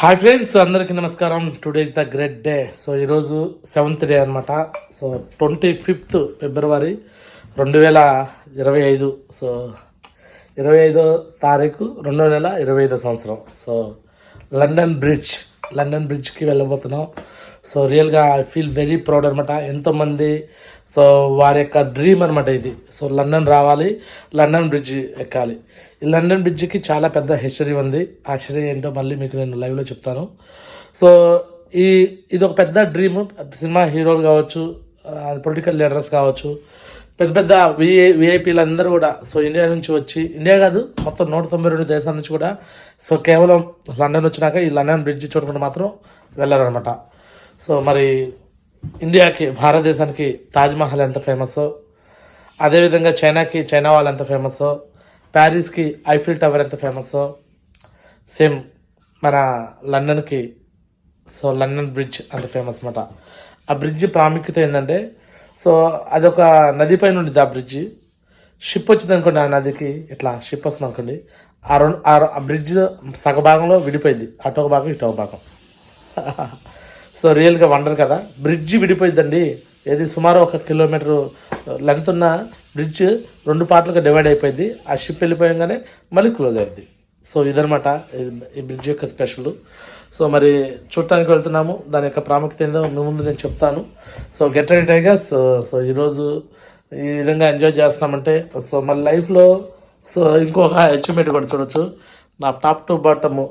Hi friends, అందరికీ నమస్కారం. Today is the great day. So ఈరోజు 7th డే అనమాట. సో 25th ఫిబ్రవరి 2025. సో 25వ తారీఖు 2025 సంవత్సరం. సో లండన్ బ్రిడ్జ్కి వెళ్ళబోతున్నాం. సో రియల్గా ఐ ఫీల్ వెరీ ప్రౌడ్ అనమాట. ఎంతోమంది సో వారి యొక్క డ్రీమ్ అనమాట ఇది. సో లండన్ రావాలి, లండన్ బ్రిడ్జ్ ఎక్కాలి. ఈ లండన్ బ్రిడ్జ్కి చాలా పెద్ద హిస్టరీ ఉంది. ఆ హిస్టరీ ఏంటో మళ్ళీ మీకు నేను లైవ్లో చెప్తాను. సో ఇది ఒక పెద్ద డ్రీమ్. సినిమా హీరోలు కావచ్చు, పొలిటికల్ లీడర్స్ కావచ్చు, పెద్ద పెద్ద విఐపీలు అందరూ కూడా సో ఇండియా నుంచి వచ్చి, ఇండియా కాదు మొత్తం 192 దేశాల నుంచి కూడా సో కేవలం లండన్ వచ్చినాక ఈ లండన్ బ్రిడ్జ్ చూడకుండా మాత్రం వెళ్ళారనమాట. సో మరి ఇండియాకి, భారతదేశానికి తాజ్మహల్ ఎంత ఫేమస్సో, అదేవిధంగా చైనా వాళ్ళు ఎంత ఫేమస్సో, ప్యారిస్కి ఐఫిల్ టవర్ ఎంత ఫేమస్సో, సేమ్ మన లండన్కి సో లండన్ బ్రిడ్జ్ అంత ఫేమస్ అనమాట. ఆ బ్రిడ్జ్ ప్రాముఖ్యత ఏంటంటే, సో అదొక నది పైన ఉండేది. ఆ బ్రిడ్జ్ షిప్ వచ్చింది అనుకోండి, ఆ నదికి ఇట్లా షిప్ వస్తుంది అనుకోండి, ఆ బ్రిడ్జ్ సగభాగంలో విడిపోయింది, అటు ఒక భాగం ఇటు ఒక భాగం. సో రియల్గా వండర్ కదా. బ్రిడ్జ్ విడిపోయిందండి. ఏది సుమారు 1 కిలోమీటర్ లెంత్ ఉన్న బ్రిడ్జ్ 2 పార్ట్లుగా డివైడ్ అయిపోయింది. ఆ షిప్ వెళ్ళిపోయంగానే మళ్ళీ క్లోజ్ అయింది. సో ఇదనమాట ఈ బ్రిడ్జ్ యొక్క స్పెషల్. సో మరి చూడటానికి వెళ్తున్నాము. దాని యొక్క ప్రాముఖ్యత ఏందో మీ ముందు నేను చెప్తాను. So get ready tigers. So ఈరోజు ఈ విధంగా ఎంజాయ్ చేస్తున్నామంటే సో మన లైఫ్లో సో ఇంకొక అచీవ్మెంట్ కూడా చూడొచ్చు. నా టాప్ టు బాటమ్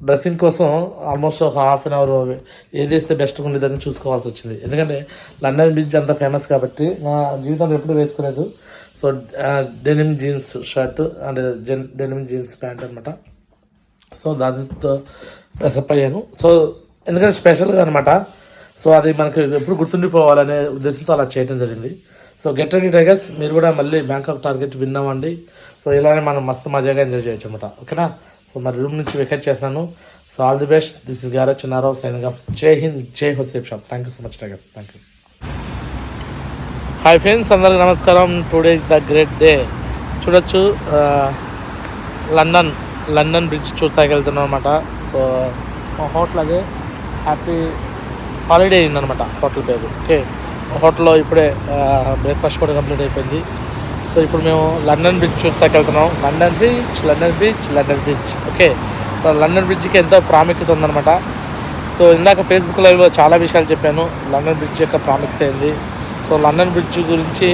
డ్రెస్సింగ్ కోసం ఆల్మోస్ట్ ఒక హాఫ్ అన్ అవర్ ఏది వేస్తే బెస్ట్గా ఉండేదని చూసుకోవాల్సి వచ్చింది. ఎందుకంటే లండన్ బ్రిడ్జ్ అంత ఫేమస్ కాబట్టి నా జీవితంలో ఎప్పుడు వేసుకోలేదు. So denim jeans shirt and denim jeans pant అనమాట. సో దానితో డ్రెస్అప్ అయ్యాను. సో ఎందుకంటే స్పెషల్గా అనమాట. సో అది మనకి ఎప్పుడు గుర్తుండిపోవాలనే ఉద్దేశంతో అలా చేయడం జరిగింది. సో గెట్ రెడీ టైగర్స్, మీరు కూడా మళ్ళీ బ్యాంకాక్ టార్గెట్ విన్నామండి. సో ఇలానే మనం మస్తు మజాగా ఎంజాయ్ చేయొచ్చు అనమాట. ఓకేనా. సో మరి రూమ్ నుంచి వెకేట్ చేస్తున్నాను. So all the best. This is Gara Chinnarao signing off. Jai Hind, Jai హోసేప్ షాప్. Thank you so much tigers. Thank you. Hi friends, అందరికి నమస్కారం. Today is the great day. చూడొచ్చు లండన్ బ్రిడ్జ్ చూస్తాకి వెళ్తున్నాం అనమాట. సో మా హోటల్ అదే హ్యాపీ హాలిడే అయిందనమాట హోటల్ పేరు. ఓకే, హోటల్లో ఇప్పుడే బ్రేక్ఫాస్ట్ కూడా కంప్లీట్ అయిపోయింది. సో ఇప్పుడు మేము లండన్ బ్రిడ్జ్ చూస్తాకి వెళ్తున్నాం. London Bridge. Okay, so London బ్రిడ్జ్కి ఎంతో ప్రాముఖ్యత ఉందన్నమాట. సో ఇందాక ఫేస్బుక్ లైవ్లో చాలా విషయాలు చెప్పాను. లండన్ బ్రిడ్జ్ యొక్క ప్రాముఖ్యత ఏంది, సో లండన్ బ్రిడ్జ్ గురించి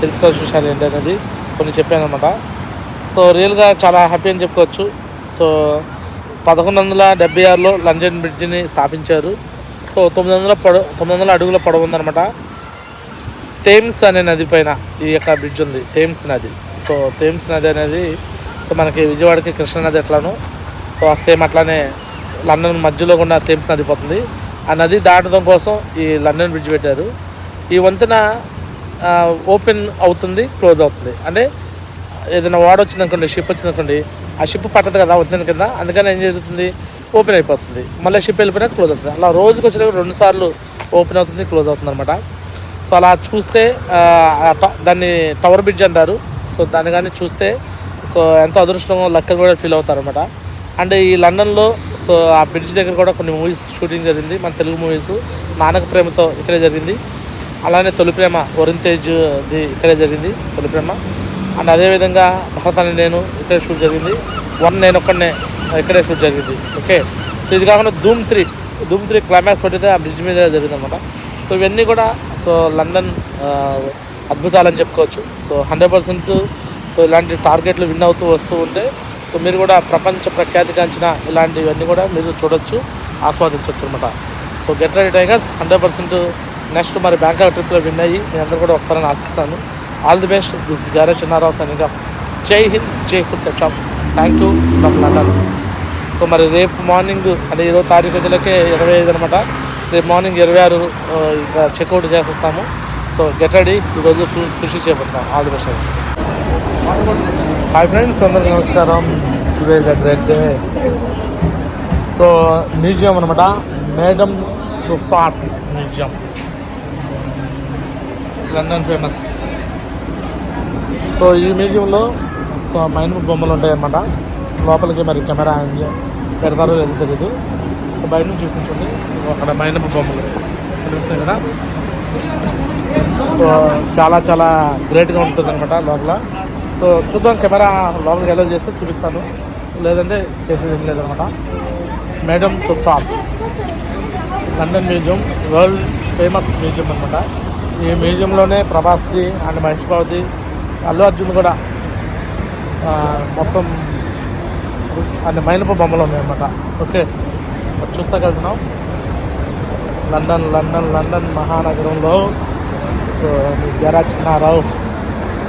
తెలుసుకోవాల్సిన విషయాలు ఏంటనేది కొన్ని చెప్పాను అనమాట. సో రియల్గా చాలా హ్యాపీ అని చెప్పుకోవచ్చు. సో 1176లో లండన్ బ్రిడ్జ్ని స్థాపించారు. సో 900 అడుగుల పొడవు ఉందన్నమాట. థేమ్స్ అనే నది పైన ఈ యొక్క బ్రిడ్జ్ ఉంది. థేమ్స్ నది. సో థేమ్స్ నది అనేది సో మనకి విజయవాడకి కృష్ణ నది ఎట్లానో సో సేమ్ అట్లానే లండన్ మధ్యలో కూడా థేమ్స్ నది పోతుంది. ఆ నది దాటడం కోసం ఈ లండన్ బ్రిడ్జ్ పెట్టారు. ఈ వంతెన ఓపెన్ అవుతుంది, క్లోజ్ అవుతుంది. అంటే ఏదైనా వాడ వచ్చిందనుకోండి, షిప్ వచ్చిందనుకోండి, ఆ షిప్ పట్టదు కదా వంతెన కింద. అందుకని ఏం జరుగుతుంది, ఓపెన్ అయిపోతుంది. మళ్ళీ షిప్ వెళ్ళిపోయినా క్లోజ్ అవుతుంది. అలా రోజుకి వచ్చిన 2 సార్లు ఓపెన్ అవుతుంది, క్లోజ్ అవుతుంది అనమాట. సో అలా చూస్తే దాన్ని టవర్ బ్రిడ్జ్ అంటారు. సో దాన్ని కానీ చూస్తే సో ఎంతో అదృష్టం, లక్క కూడా ఫీల్ అవుతారు అనమాట. అండ్ ఈ లండన్లో సో ఆ బ్రిడ్జ్ దగ్గర కూడా కొన్ని మూవీస్ షూటింగ్ జరిగింది. మన తెలుగు మూవీస్ నానక ప్రేమతో ఇక్కడే జరిగింది. అలానే తొలి ప్రేమ వరుణ్ తేజ్ది ఇక్కడే జరిగింది, తొలి ప్రేమ. అండ్ అదేవిధంగా భరత్ అని నేను ఇక్కడే షూట్ జరిగింది. 1 నేను ఒక్కడనే ఇక్కడే షూట్ జరిగింది. ఓకే, సో ఇది కాకుండా ధూమ్ 3 క్లైమాక్స్ పట్టితే ఆ బ్రిడ్జ్ మీద జరిగింది అనమాట. సో ఇవన్నీ కూడా సో లండన్ అద్భుతాలని చెప్పుకోవచ్చు. సో 100% సో ఇలాంటి టార్గెట్లు విన్ అవుతూ వస్తూ ఉంటే సో మీరు కూడా ప్రపంచ ప్రఖ్యాతిగాంచిన ఇలాంటివన్నీ కూడా మీరు చూడొచ్చు, ఆస్వాదించవచ్చు అనమాట. So get ready tigers. 100% next మరి బ్యాంకాక్ ట్రిప్లో విన్ అయ్యి మీ అందరూ కూడా వస్తారని ఆశిస్తాను. All the best. This Gara Chinnarao signing off. Jai Hind, Jai హోసేప్ షాప్. Thank you from London. So మరి రేపు మార్నింగ్ అంటే 20వ తారీఖు రోజులకే 25 అనమాట. రేపు మార్నింగ్ 26 ఇంకా చెక్అవుట్ చేసేస్తాము. So get ready. ఈరోజు కృషి చేపడతాం. All the best. Hi friends, అందరికీ నమస్కారం. Today is the great day. So museum అనమాట, madam Tussauds museum, London famous. So ఈ మ్యూజియంలో సో మైనర్ బొమ్మలు ఉంటాయన్నమాట. లోపలికి మరి కెమెరా పెడతారో లేదో తెలీదు. సో బయట నుంచి చూపించండి. అక్కడ మైనపు బొమ్మలు కనిపిస్తున్నాయి కదా. సో చాలా చాలా గ్రేట్గా ఉంటుంది అనమాట లోపల. సో చూద్దాం, కెమెరా లోపలికి ఎలా చేస్తే చూపిస్తాను, లేదంటే చేసేది ఏం లేదనమాట. Madame Tussauds London museum, world famous museum అనమాట. ఈ మ్యూజియంలోనే ప్రభాస్ది అండ్ మహేష్ బాబుది, అల్లు అర్జున్ కూడా మొత్తం అన్ని మైనపు బొమ్మలు ఉన్నాయన్నమాట. ఓకే, చూస్తా వెళ్తున్నాం లండన్ లండన్ లండన్ మహానగరంలో. సో మీకు జరా చిన్నారావు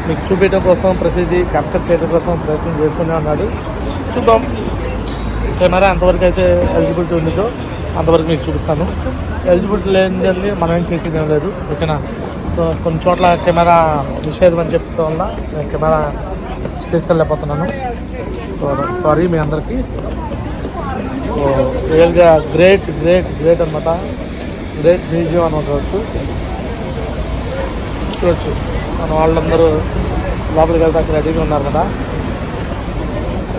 మీకు చూపించడం కోసం, ప్రతిదీ క్యాప్చర్ చేయడం కోసం ప్రయత్నం చేస్తూనే ఉన్నాడు. చూద్దాం కెమెరా ఎంతవరకు అయితే ఎలిజిబిలిటీ ఉందో అంతవరకు మీకు చూపిస్తాను. ఎలిజిబిలిటీ లేదని మనం ఏం చేసేది ఏం లేదు. ఓకేనా. సో కొన్ని చోట్ల కెమెరా నిషేధం అని చెప్పడం వల్ల నేను కెమెరా తీసుకెళ్ళలేకపోతున్నాను. సో సారీ మీ అందరికీ. సో రియల్గా గ్రేట్ గ్రేట్ గ్రేట్ అనమాట. గ్రేట్ మ్యూజియం అని అనుకోవచ్చు. చూడొచ్చు మన వాళ్ళందరూ లోపలికి వెళ్తాక రెడీగా ఉన్నారు కదా.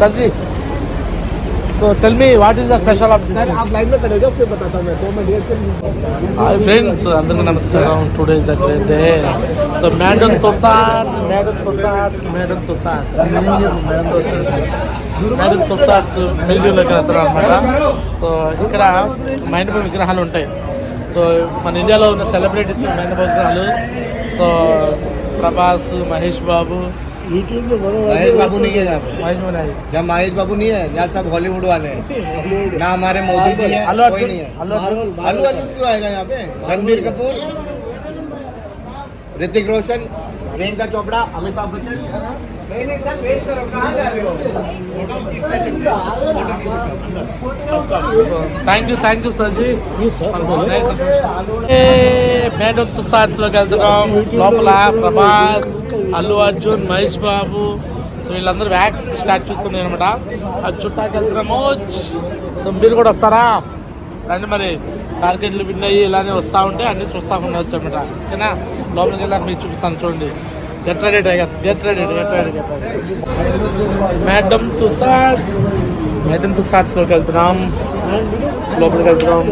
సర్జీ, so tell me what is the special of this? Hi friends, అందరికీ నమస్కారం. Today is the great day. So madam Tussauds మ్యూజియంలోకి వెళ్తున్నారు అనమాట. సో ఇక్కడ మైనపు విగ్రహాలు ఉంటాయి. సో మన ఇండియాలో ఉన్న సెలబ్రిటీస్ మైనపు విగ్రహాలు. సో ప్రభాస్, మహేష్ బాబు. महेश बाबू नहीं है यहाँ पे। जब महेश बाबू नहीं है यहाँ सब हॉलीवुड वाले हैं ना, हमारे मोदी जी है, कोई नहीं है। अल्लू अर्जुन क्यों आएगा यहाँ पे? रणबीर कपूर, ऋतिक रोशन, प्रियंका चोपड़ा, अमिताभ बच्चन। नहीं सर, वेट करो, कहाँ जा रहे हो? Thank you సర్జీ. మేడమ్ తుస్సాడ్స్లోకి వెళ్తున్నాం. లోపల ప్రభాస్, అల్లు అర్జున్, మహేష్ బాబు, సో వీళ్ళందరూ వ్యాక్స్ స్టార్ట్ చూస్తున్నాయి అనమాట. అది చుట్టాకి వెళ్తున్నాము. సో మీరు కూడా వస్తారా? రండి మరి. టార్గెట్లు విన్ అయ్యి ఇలానే వస్తూ ఉంటే అన్నీ చూస్తూ ఉండవచ్చు అనమాట. ఓకేనా. లోపలికి వెళ్ళాక మీకు చూపిస్తాను, చూడండి. Get ready tigers, get ready. Madame తుస్సాడ్స్లోకి వెళ్తున్నాం. లోపలికి వెళ్తున్నాం.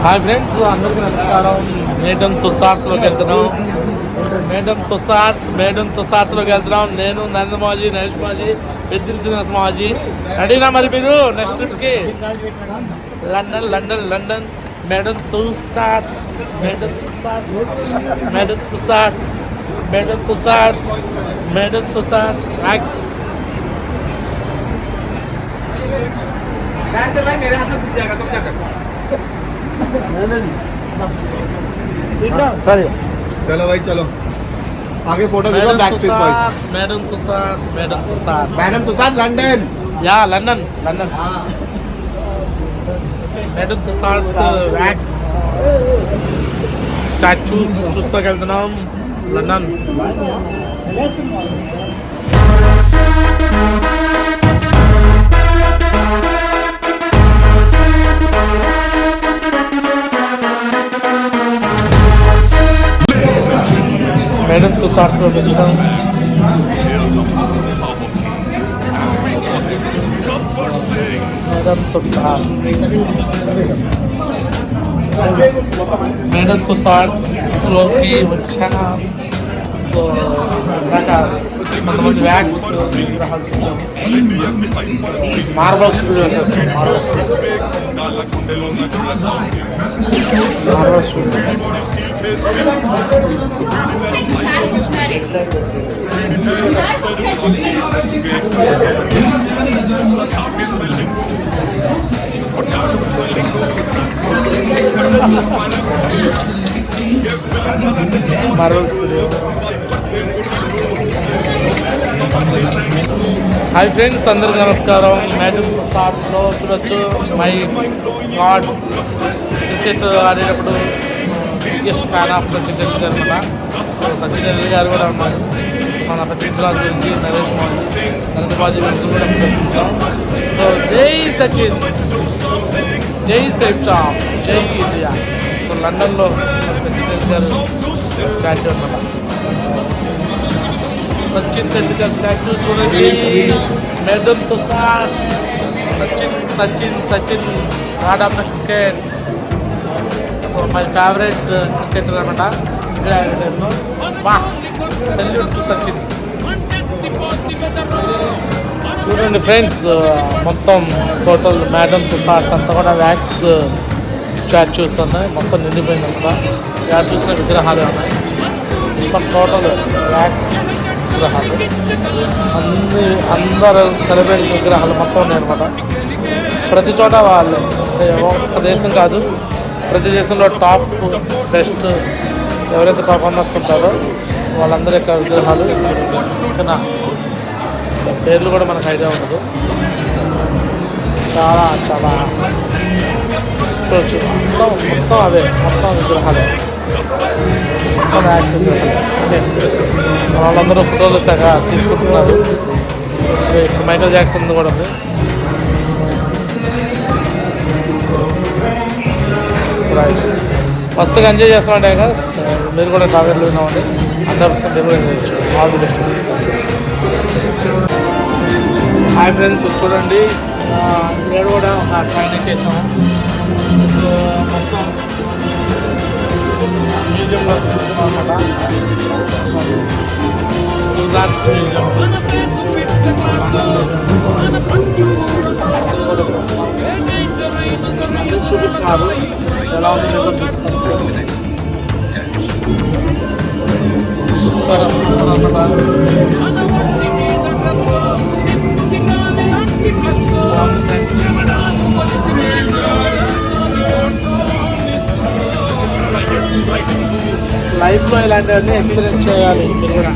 హాయ్ ఫ్రెండ్స్, అందరికీ నమస్కారం. మేడమ్ తుస్సాడ్స్లోకి వెళ్తున్నాం. నేను నందమాజీ, నరేష్ మాజీ, పెద్దిల్ శ్రీనివాస్ మాజీ. రెడీనా మరి మీరు నెక్స్ట్ ట్రిప్కి? London Madame Tussauds wax. मेरे हाथ से टूट जाएगा, तुम क्या करना? सॉरी, चलो भाई चलो आगे फोटो खींचो। Back space boys. Madame Tussauds London. या London Madame Tussauds wax statues చూస్తూ వెళ్తున్నాం లండన్. మేడమ్ తుస్సాడ్స్లో వచ్చాం. మేడమ్ తుస్సాడ్స్లోకి వచ్చాం. సో కొంతమంది వ్యాక్స్ విగ్రహాలు చూసాం. Marble studio marble studio. Hi friends, అందరికీ నమస్కారం. మేడమ్ తుస్సాడ్స్లో చూడొచ్చు. మై గాడ్, క్రికెట్ ఆడేటప్పుడు biggest fan of Sachin Tendulkar అనమాట. సచిన్ టెండూల్కర్ గారు కూడా ఉన్నారు. మన పృథ్వీరాజ్ గురించి, నరేష్ మోడీ, నందబాజీ గురించి కూడా చెప్తున్నాం. సో జై సచిన్, జై సేఫ్ షాప్, జై ఇండియా. సో లండన్లో టెండూల్కర్ స్టాచ్యూ అనమాట. సచిన్ టెండూల్కర్ స్టాచ్యూ చూడండి. Madame Tussauds, Sachin god of the cricket. So my favourite cricketer అనమాట. Salute to Sachin. చూడండి ఫ్రెండ్స్, మొత్తం టోటల్ మేడమ్ తుషార్స్ అంతా కూడా వ్యాక్స్ స్టాచ్యూస్ ఉన్నాయి. మొత్తం నిండిపోయింది అంతా. యాడ్ చూసిన విగ్రహాలు ఉన్నాయి. మొత్తం టోటల్ వ్యాక్స్ విగ్రహాలు, అందరు సెలబ్రిటీ విగ్రహాలు మొత్తం ఉన్నాయి అనమాట. ప్రతి చోట వాళ్ళు, అంటే ఒక దేశం కాదు, ప్రతి దేశంలో టాప్ బెస్ట్ ఎవరైతే పర్ఫార్మర్స్ ఉంటారో వాళ్ళందరి యొక్క విగ్రహాలు ఇక్కడ. పేర్లు కూడా మనకు ఐడియా ఉండదు. చాలా చాలా చూడవచ్చు. మొత్తం అవే, మొత్తం విగ్రహాలే, మొత్తం యాక్సెస్. అంటే వాళ్ళందరూ ఫోటోలు తెగ తీసుకుంటున్నారు. ఇప్పుడు మైకల్ జాక్సన్ కూడా ఉంది. రైట్, మస్తుగా ఎంజాయ్ చేస్తున్నాంటే కదా. మీరు కూడా ట్రావెల్లో ఉన్నామండి. 100% మీరు కూడా ఎంజాయ్ చేయొచ్చు. All the best. Hi friends, చూడండి ఇక్కడ కూడా ఒక ట్రైన్ ఎక్కేసాము. మొత్తం మ్యూజియంలో తిరుగుతున్నాం అనమాట. చూపిస్తున్నారు ఎలా ఉంది లైఫ్లో ఇలాంటివన్నీ ఎక్స్పీరియన్స్ చేయాలి మీరు కూడా.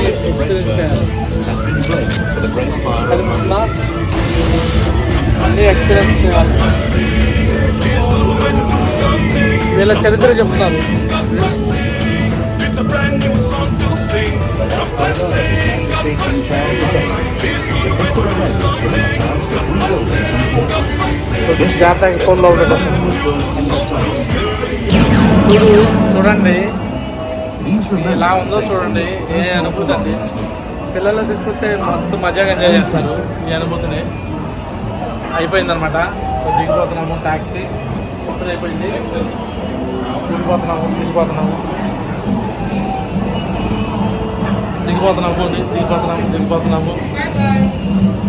ఎక్స్పీరియన్స్ చేయాలి, అన్నీ ఎక్స్పీరియన్స్ చేయాలి. వీళ్ళ చరిత్ర చెప్తున్నారు. జాగ్రత్తగా ఫోన్లో ఉంటుంది. చూడండి ఎలా ఉందో చూడండి. ఏ అనుభూతి అండి. పిల్లలు తీసుకొస్తే మస్తు మజాగా ఎంజాయ్ చేస్తారు ఈ అనుభూతిని. అయిపోయిందనమాట. సో దిగిపోతున్నాము. ట్యాక్సీ మొత్తం అయిపోయింది. దిగిపోతున్నాము.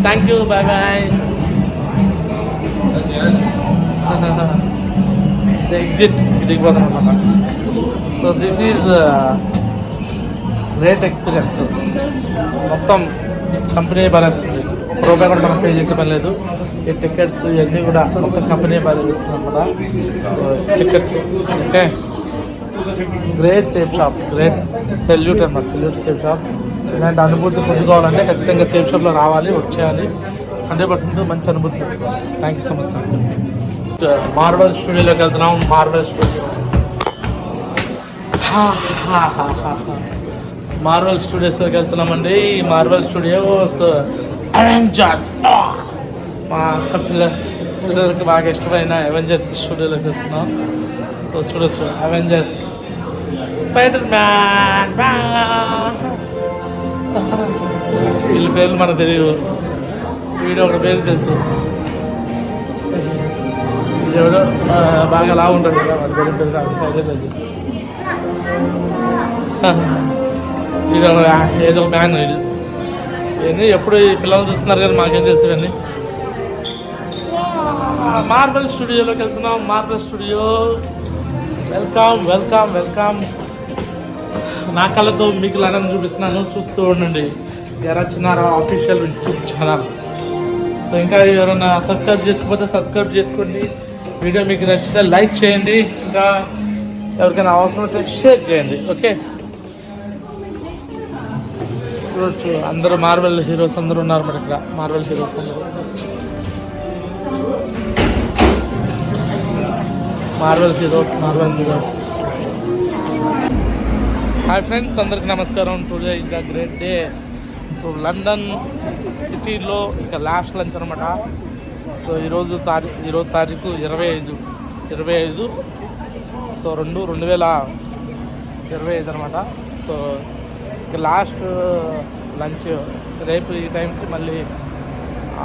Thank you, bye bye. Exit దిగిపోతున్నాం అనమాట. So this is great experience. మొత్తం కంపెనీ భరిస్తుంది. రూపాయి కూడా మనం పే చేసే పని లేదు. ఈ టికెట్స్ ఇవన్నీ కూడా మొత్తం కంపెనీ భరిస్తుంది అనమాట. Tickets okay. Great Safe Shop, great salute అనమాట. Salute Safe Shop. ఇలాంటి అనుభూతి పొందుకోవాలంటే ఖచ్చితంగా సేఫ్ షాప్లో రావాలి, వచ్చేయాలి. 100% మంచి అనుభూతి. Thank you so much. Marvel స్టూడియోలోకి వెళ్తున్నాం. మార్వెల్ స్టూడియో, మార్వెల్ స్టూడియోస్లోకి వెళ్తున్నామండి. Marvel studios Avengers. మా పిల్లలకి బాగా ఇష్టమైన అవెంజర్స్ స్టూడియోలోకి వస్తున్నాం. సో చూడొచ్చు, అవెంజర్స్, స్పైడర్ మ్యాన్. వీళ్ళ పేర్లు మనకు తెలియదు. వీడియో ఒక పేరు తెలుసు. ఎవరో బాగా లా ఉంటుంది కదా, వాడి పేరు తెలుసు. ఇది ఏదో మ్యాన్. ఇవన్నీ ఎప్పుడు ఈ పిల్లలు చూస్తున్నారు కానీ మాకేం తెలుసు. ఇవన్నీ మార్వెల్ స్టూడియోలోకి వెళ్తున్నాం. Marvel studio, welcome. నా కళ్ళతో మీకు లండన్ చూపిస్తున్నాను. చూస్తూ ఉండండి. ఎరా చిన్నారా ఆఫీషియల్ యూట్యూబ్ ఛానల్. సో ఇంకా ఎవరైనా సబ్స్క్రైబ్ చేసుకోకపోతే సబ్స్క్రైబ్ చేసుకోండి. వీడియో మీకు నచ్చితే లైక్ చేయండి. ఇంకా ఎవరికైనా అవసరం అయితే షేర్ చేయండి. ఓకే, చూడొచ్చు అందరూ మార్వెల్ హీరోస్ అందరూ ఉన్నారు మరి ఇక్కడ. మార్వెల్ హీరోస్ అందరూ, మార్వెల్ హీరోస్. హాయ్ ఫ్రెండ్స్, అందరికి నమస్కారం. Today is the great day. So London సిటీలో ఇంకా లాస్ట్ లంచ్ అనమాట. సో ఈరోజు తారీఖు 25 సో 2025 అనమాట. సో ఇక లాస్ట్ లంచ్ రేపు ఈ టైంకి మళ్ళీ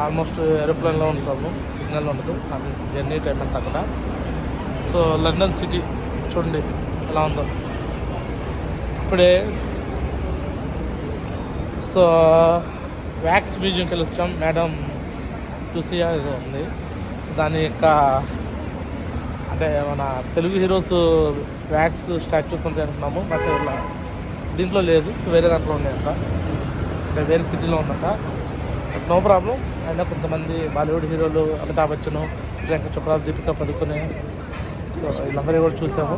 ఆల్మోస్ట్ ఏరోప్లేన్లో ఉంటాము, సిగ్నల్ ఉండదు అది జర్నీ టైం అంతా అక్కడ. సో లండన్ సిటీ చూడండి ఎలా ఉందో ఇప్పుడే. సో వ్యాక్స్ మ్యూజియంకి వెళ్ళి వచ్చాం. మేడం చూసియా ఏదో ఉంది, దాని యొక్క అంటే మన తెలుగు హీరోస్ వ్యాక్స్ స్టాచ్యూస్ ఉంటాయి అనుకున్నాము, బట్ దీంట్లో లేదు, వేరే దాంట్లో ఉన్నాయంట, అంటే వేరే సిటీలో ఉందంట. No problem. అయినా కొంతమంది బాలీవుడ్ హీరోలు అమితాబ్ బచ్చన్, ప్రియాంక చోప్రా, దీపికా పదుకునే, సో వీళ్ళందరూ కూడా చూసాము.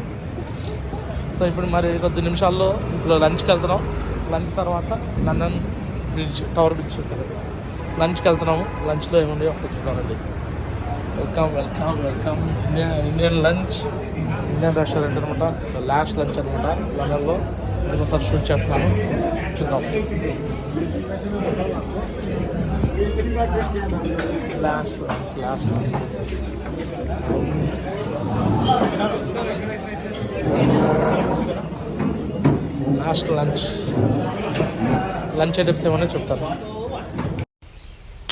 సో ఇప్పుడు మరి కొద్ది నిమిషాల్లో ఇప్పుడు లంచ్కి వెళ్తున్నాం. లంచ్ తర్వాత లండన్ బ్రిడ్జ్, టవర్ బ్రిడ్జ్ చూస్తారు, లంచ్కి వెళ్తున్నాము. లంచ్లో ఏముంది అక్కడ చూద్దామండి. Welcome Indian lunch, Indian restaurant అనమాట. లాస్ట్ లంచ్ అనమాట లండన్లో. నేను ఒకసారి షూట్ చేస్తున్నాను, చూద్దాం. లాస్ట్ లంచ్ ఐటమ్స్ ఏమన్నా చెప్తాను.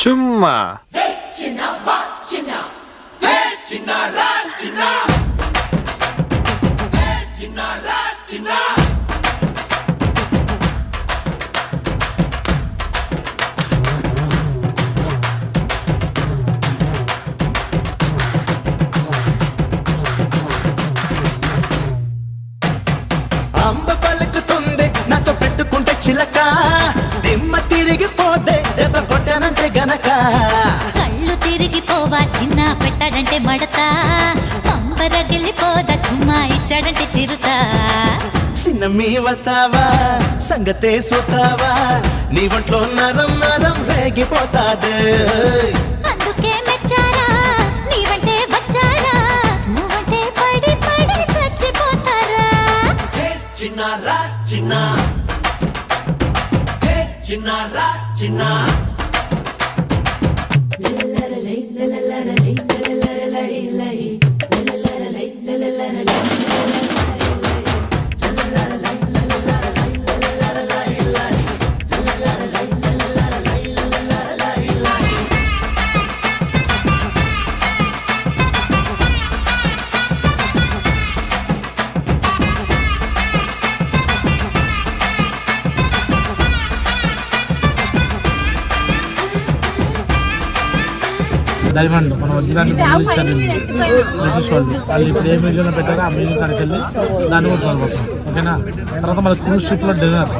చుమ్మా అంబ పలుకుతుంది నాతో పెట్టుకుంటే చిలక, దిమ్మ తిరిగిపోతే దెబ్బ కొట్టానంటే గనక, కళ్ళు తిరిగిపోవా చిన్న పెట్టాడంటే మడత, పంపరగిలిపోదా చుమ్మా ఇచ్చాడంటే చిరుత. చిన్న మీ వస్తావా సంగతే సూతావా, నీ ఒంట్లో నరం నరం రేగిపోతాదే. అందుకే మెచ్చారా నీవంటే వచ్చారా, నువ్వంటే పడి పడి చచ్చిపోతారా. చిన్నారా చిన్న చిన్నారా చిన్న డైమండ్ మన వజ్రాన్ని ఇచ్చారు బ్రిటిష్ వాళ్ళు ఇప్పుడు ఏ మ్యూజియంలో పెట్టారో ఆ మ్యూజియం కాడికి వెళ్ళి దాన్ని కూడా చూడబోతున్నాం. ఓకేనా. తర్వాత మన క్రూజ్ షిప్లో డిన్నర్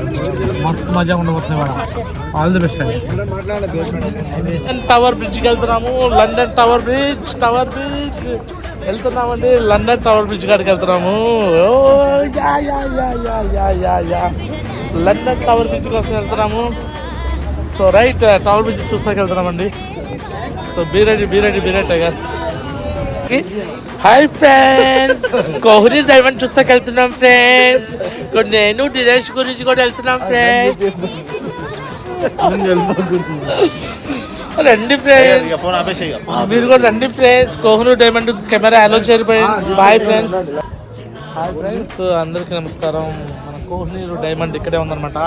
మస్తు మజా ఉండబోతుంది ఇవాళ. ఆల్ ది బెస్ట్ అండి. టవర్ బ్రిడ్జ్కి వెళ్తున్నాము. లండన్ టవర్ బ్రిడ్జ్ వెళ్తున్నామండి. లండన్ టవర్ బ్రిడ్జ్ కాడికి వెళ్తున్నాము. లండన్ టవర్ బ్రిడ్జ్ కోసం వెళ్తున్నాము. సో రైట్, టవర్ బ్రిడ్జ్ చూస్తాకి వెళ్తున్నామండి. So be ready I guess. Hi friends, Kohinoor diamond చూస్తాకి వెళ్తున్నాం ఫ్రెండ్స్. నేను దినేష్ గురించి కూడా వెళ్తున్నాం ఫ్రెండ్స్. రండి ఫ్రెండ్స్, మీరు కూడా రండి ఫ్రెండ్స్. కోహ్లీ డైమండ్ కెమెరా అలో చేరిపోయింది. Bye friends. హాయ్ ఫ్రెండ్స్, అందరికీ నమస్కారం. మన కోహ్లీ డైమండ్ ఇక్కడే ఉందన్నమాట.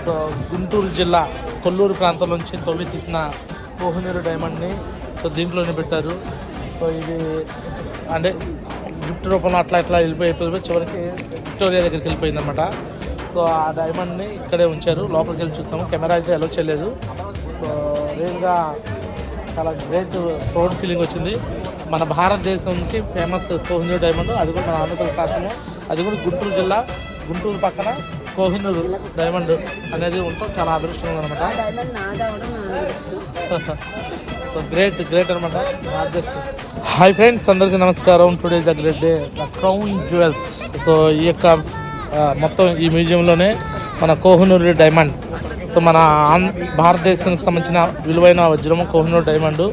సో గుంటూరు జిల్లా కొల్లూరు ప్రాంతం నుంచి తొలి తీసిన కోహినూరు డైమండ్ని సో దీంట్లోనే పెట్టారు. సో ఇది అంటే గిఫ్ట్ రూపంలో అట్లా వెళ్ళిపోయి చివరికి విక్టోరియా దగ్గరికి వెళ్ళిపోయింది అనమాట. సో ఆ డైమండ్ని ఇక్కడే ఉంచారు. లోపలికి వెళ్ళి చూస్తాము. కెమెరా అయితే అలో చేయలేదు. సో రియల్గా చాలా గ్రేట్ ప్రౌడ్ ఫీలింగ్ వచ్చింది. మన భారతదేశంకి ఫేమస్ కోహినూరు డైమండ్, అది కూడా మన ఆంధ్రప్రదేశ్ రాష్ట్రము, అది కూడా గుంటూరు జిల్లా, గుంటూరు పక్కన కోహినూరు డైమండ్ అనేది ఉంటాం. చాలా అదృష్టం ఉందన్నమాట. సో గ్రేట్ అనమాట. హాయ్ ఫ్రెండ్స్, అందరికీ నమస్కారం. Today is the great day, the crown jewels. So ఈ యొక్క మొత్తం ఈ మ్యూజియంలోనే మన కోహినూరు డైమండ్, సో మన భారతదేశానికి సంబంధించిన విలువైన వజ్రము కోహినూరు డైమండ్.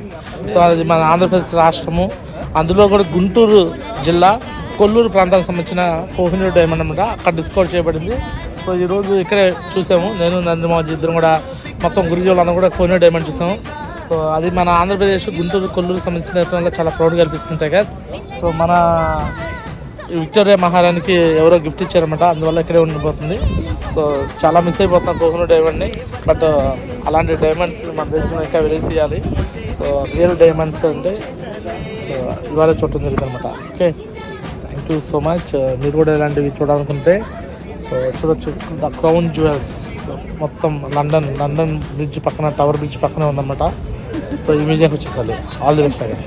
సో అది మన ఆంధ్రప్రదేశ్ రాష్ట్రము, అందులో కూడా గుంటూరు జిల్లా కొల్లూరు ప్రాంతానికి సంబంధించిన కోహినూరు డైమండ్ అనమాట. అక్కడ డిస్కవర్ చేయబడింది. సో ఈరోజు ఇక్కడే చూసాము. నేను నందిమాజీ ఇద్దరు కూడా, మొత్తం గురుజీ వాళ్ళందరూ కూడా కోహినూరు డైమండ్ చూసాము. సో అది మన ఆంధ్రప్రదేశ్ గుంటూరు కొల్లూరు సంబంధించిన చాలా ప్రౌడ్గా అనిపిస్తుంటాయి గైస్. సో మన విక్టోరియా మహారాణికి ఎవరో గిఫ్ట్ ఇచ్చారన్నమాట, అందువల్ల ఇక్కడే ఉండిపోతుంది. సో చాలా మిస్ అయిపోతున్నాం కోహినూర్ డైమండ్ని. బట్ అలాంటి డైమండ్స్ మన దేశంలో ఇంకా వెలిసి చేయాలి. సో రియల్ డైమండ్స్ అంటే ఇవాళ చూడటం జరిగింది అనమాట. Okay, thank you so much. మీరు కూడా ఇలాంటివి చూడాలనుకుంటే సో చూడొచ్చు. ద క్రౌన్ జ్యువెల్స్ మొత్తం లండన్ బ్రిడ్జ్ పక్కన, టవర్ బ్రిడ్జ్ పక్కనే ఉందన్నమాట. సో ఈ మ్యూజియంకి వచ్చేసాలి. All the best guys.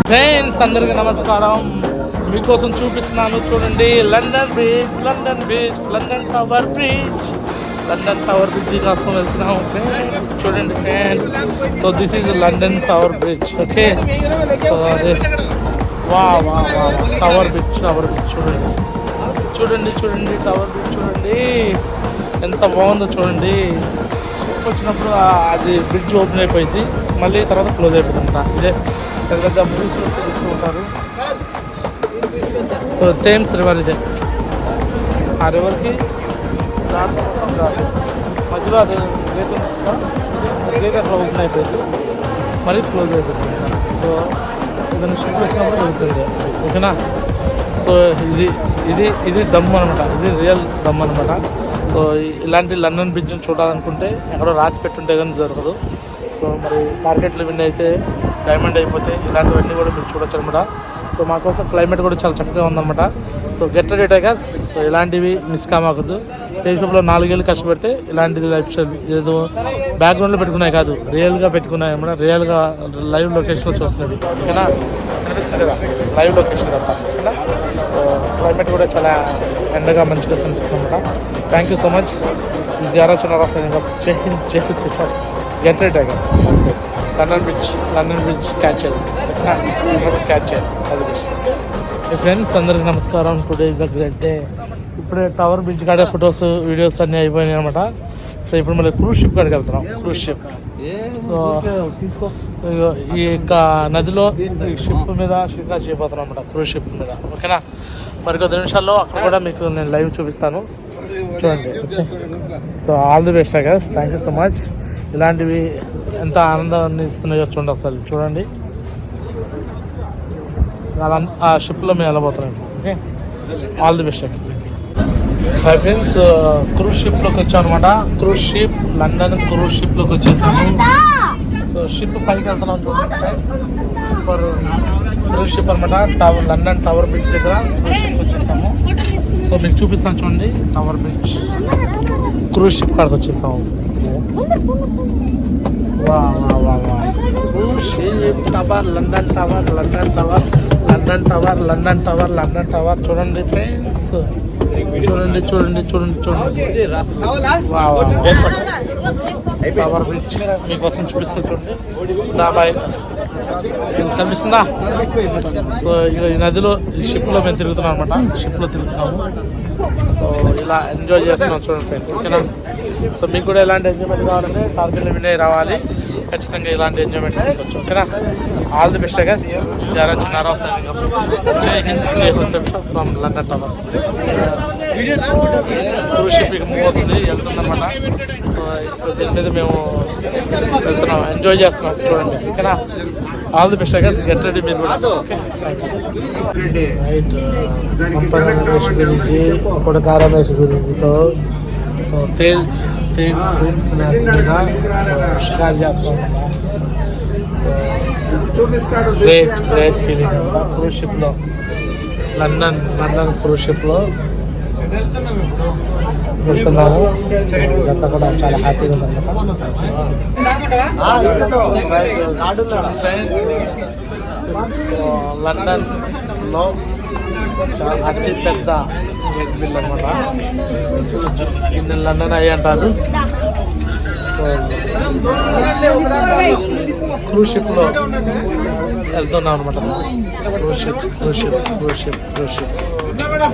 Friends అందరికీ నమస్కారం. మీకోసం చూపిస్తున్నాను చూడండి. లండన్ టవర్ బ్రిడ్జ్ కోసం వెళ్తున్నాము చూడండి friends. So this is London tower bridge. Okay, so అదే వా టవర్ బ్రిడ్జ్ చూడండి టవర్ బ్రిడ్జ్ చూడండి ఎంత బాగుందో చూడండి. వచ్చినప్పుడు అది బ్రిడ్జ్ ఓపెన్ అయిపోయింది, మళ్ళీ తర్వాత క్లోజ్ అయిపోతుంట. ఇదే పెద్ద బ్రిడ్జ్లో చూస్తూ ఉంటారు. సో థేమ్స్ రివర్ ఇదే. ఆ రివర్కి మధ్యలో అది గేట్ అట్లా ఓపెన్ అయిపోయింది, మళ్ళీ క్లోజ్ అయిపోతుంది. సో ఏదైనా షిప్ వచ్చినప్పుడు జరుగుతుంది. ఓకేనా. సో ఇది దమ్ అనమాట, ఇది రియల్ దమ్ అనమాట. సో ఇలాంటి లండన్ బ్రిడ్జ్ని చూడాలనుకుంటే ఎక్కడో రాసి పెట్టుంటే కానీ దొరకదు. సో మరి మార్కెట్లో విన్ అయితే డైమండ్ అయిపోతే ఇలాంటివన్నీ కూడా మీరు చూడొచ్చు అనమాట. సో మాకోసం క్లైమేట్ కూడా చాలా చక్కగా ఉందన్నమాట. So get ready tigers. So ఇలాంటివి మిస్ కామాకద్దు. ఫేస్బుక్లో 4 ఏళ్ళు కష్టపడితే ఇలాంటిది లైఫ్ స్టైల్ ఏదో బ్యాక్గ్రౌండ్లో పెట్టుకున్నాయి కాదు, రియల్గా పెట్టుకున్నాయి అన్నమాట. రియల్గా లైవ్ లొకేషన్లో చూస్తున్నది. ఓకేనా, కనిపిస్తుంది కదా లైవ్ లొకేషన్ కదా. ఓకేనా. సో క్లైమేట్ కూడా చాలా ఎండగా మంచిగా కనిపిస్తుంది అనమాట. Thank you so much. గ్యారా చిన్న get ready tigers. London bridge catch అది మీ ఫ్రెండ్స్ అందరికీ నమస్కారం. Today is the great day. ఇప్పుడే టవర్ బ్రిడ్జ్ కాడే ఫొటోస్ వీడియోస్ అన్నీ అయిపోయినాయి అనమాట. సో ఇప్పుడు మళ్ళీ క్రూజ్ షిప్ కాడికి వెళ్తున్నాం. Cruise ship. సో ఈ యొక్క నదిలో ఈ షిప్ మీద షికారు చేయబోతున్నాం అనమాట, క్రూజ్ షిప్ మీద. ఓకేనా. మరి కొద్ది నిమిషాల్లో అక్కడ కూడా మీకు నేను లైవ్ చూపిస్తాను చూడండి. So all the best guys. Thank you so much. ఇలాంటివి ఎంత ఆనందాన్ని ఇస్తున్నాయో చూడండి అసలు. చూడండి ఆ షిప్లో మేము వెళ్ళబోతున్నాం. Okay, all the best guys. Hi friends, cruise షిప్లోకి వచ్చాం అనమాట. క్రూజ్ షిప్, లండన్ క్రూజ్ షిప్లోకి వచ్చేసాము. సో షిప్ పైకి వెళ్తున్నాం చూడండి. సూపర్ క్రూజ్ షిప్ అనమాట టవర్ లండన్ టవర్ బ్రిడ్జ్ దగ్గర క్రూజ్ షిప్ వచ్చేసాము. సో మీకు చూపిస్తాను చూడండి, టవర్ బ్రిడ్జ్ క్రూజ్ షిప్ కాడికి వచ్చేసాము. వా వా వా వా cruise ship tower London tower London tower London tower London tower London tower చూడండి ఫ్రెండ్స్, చూడండి చూడండి చూడండి చూడండి. వా వా టవర్ బ్రిడ్జ్ మీకోసం చూపిస్తాను చూడండి. బాయ్ కనిపిస్తుందా? సో ఈ నదిలో ఈ షిప్లో మేము తిరుగుతున్నాం అనమాట, షిప్లో తిరుగుతున్నాము. సో ఇలా ఎంజాయ్ చేస్తున్నాం చూడండి ఫ్రెండ్స్, ఓకేనా? సో మీకు కూడా ఎలాంటి ఎంజాయ్మెంట్ కావాలంటే టార్గెట్ వినయ్ రావాలి, ఖచ్చితంగా ఇలాంటి ఎంజాయ్మెంట్ తీసుకోవచ్చు, ఓకేనా? All the best guys. జారా చిన్నారావు జై హింద్ జై హోసెఫ్ from London tower. Cruise ship ఇక మూవ్ అవుతుంది, వెళ్తుందన్నమాట. సో ఇప్పుడు దీని మీద మేము వెళ్తున్నాం, ఎంజాయ్ చేస్తున్నాం చూడండి, ఓకేనా? All the best guys, get ready మీరు కూడా, ఓకే? రైట్ రమేష్ గురించి కొడకా రమేష్ గురించితో సో తేల్స్ ఫ్రెండ్స్ షికారు చేస్తాం. గ్రేట్ గ్రేట్ ఫీలింగ్ క్రూజ్ షిప్లో, లండన్ క్రూజ్ షిప్లో వెళ్తున్నాము. ఇదంతా కూడా చాలా హ్యాపీగా ఉందన్నమాట. లండన్లో చాలా అతి పెద్ద జెట్ బిల్ అనమాట. దీన్ని లండన్ అయ్యి అంటారు. క్రూజ్ షిప్లో వెళ్తున్నాం అనమాట. Cruise ship cruise ship cruise ship cruise ship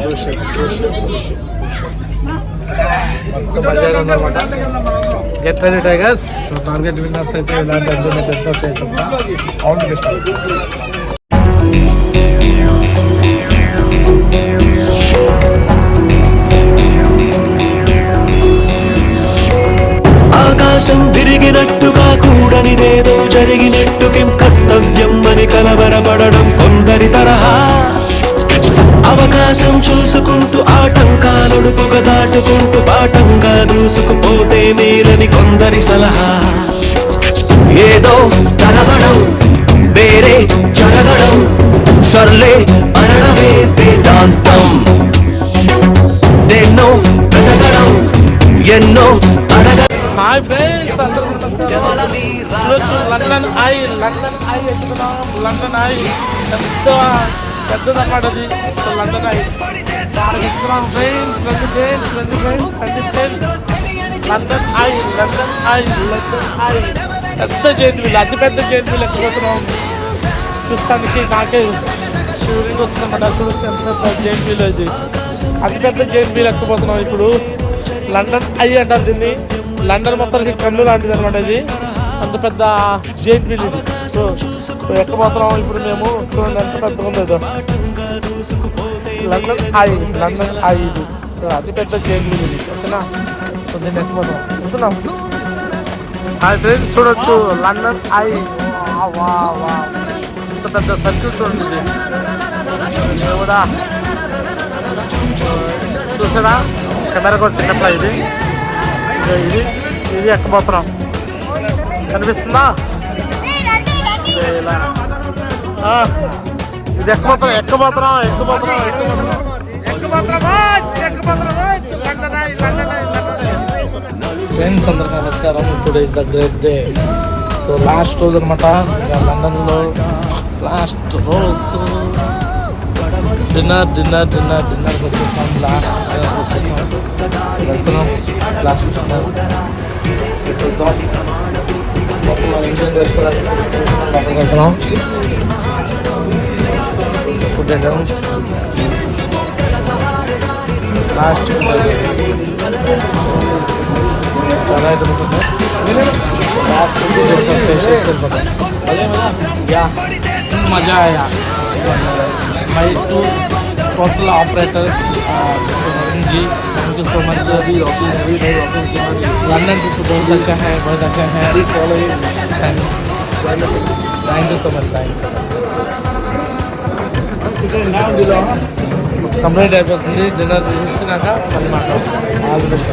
cruise ship cruise ship మస్తు మజాగా ఉందన్నమాట. Get ready tigers. Target winners అయితే ఇలాంటి ఎంజాయ్మెంట్ ఎంతో చేస్తుంటా. All the best. ఆకాశం తిరిగినట్టుగా కూడనిదేదో జరిగినట్టుకేం కర్తవ్యం అని కలవరపడడం కొందరి తరహా. అవకాశం చూసుకుంటూ ఆటంకాలొడుపుగా దాటుకుంటూ పాఠంగా దూసుకుపోతే మేలని కొందరి సలహా. ఏదో తలవడం వేరే జరగడం సర్లే అనడమే వేదాంతం. ఎన్నో బ్రతకడం ఎన్నో అడగ. హాయ్ ఫ్రెండ్స్, లండన్ ఐ ఎక్కుతున్నాం. లండన్ ఐ పెద్దదన్నమాట అది. సో లండన్ ఐ ఎక్కుతున్నాం ఫ్రెండ్స్. లండన్ ఐ పెద్ద జైంట్ వీల్, అతి పెద్ద జైంట్ వీల్ ఎక్కిపోతున్నాం. చూస్తానికి నాకే షూరింగ్ వస్తుందన్నమాట. చూస్తే ఎంత పెద్ద జైంట్ వీల్ అది, అతి పెద్ద జైంట్ వీల్ ఎక్కిపోతున్నాం ఇప్పుడు. లండన్ ఐ అంటారు దీన్ని. లండన్ మొత్తానికి కన్ను లాంటిది అనమాట ఇది, అంత పెద్ద జైంట్ వీల్ ఇది. సో ఎక్కబోతున్నాం ఇప్పుడు మేము. చూడండి ఎంత పెద్దగా ఉందో ఇది. లండన్ ఐ ఇది అతి పెద్ద జైంట్ వీల్ ఇది, ఓకేనా? సో దీన్ని ఎక్కబోతున్నాం, వెళ్తున్నాం. హాయ్ ఫ్రెండ్స్, చూడొచ్చు లండన్ ఐ. ఇంత పెద్ద సర్కిల్ చూడండి ఇది కూడా. చూసారా కెమెరా కూడా చిన్నట్లా ఇది. ఇది ఎక్కబోతున్నాం, కనిపిస్తుందా? ఇది ఎక్కబోతున్నాం. ఫ్రెండ్స్ అందరికీ నమస్కారం. Today is the great day. So last రోజు అనమాట లండన్లో, లాస్ట్ రోజు డిన్నర్ వచ్చేసాం. వెళ్తున్నాం లాస్ట్ డిన్నర్. ఇండియన్ రెస్టారెంట్ వెళ్తున్నాం. ఫుడ్ ఐటమ్ లాస్ట్ చాలా ఐటమ్స్ ఉన్నాయి. मज़ा आया. मैं टू टोटल ऑपरेटर जी, थैंक यू सो मच. अभी ऑफिस लंदन की बहुत अच्छा है, बहुत अच्छा है. Thank you so much. Complete అయిపోతుంది. డిన్నర్ తీసుకున్నాక మళ్ళీ మాట్లాడతాం. All the best.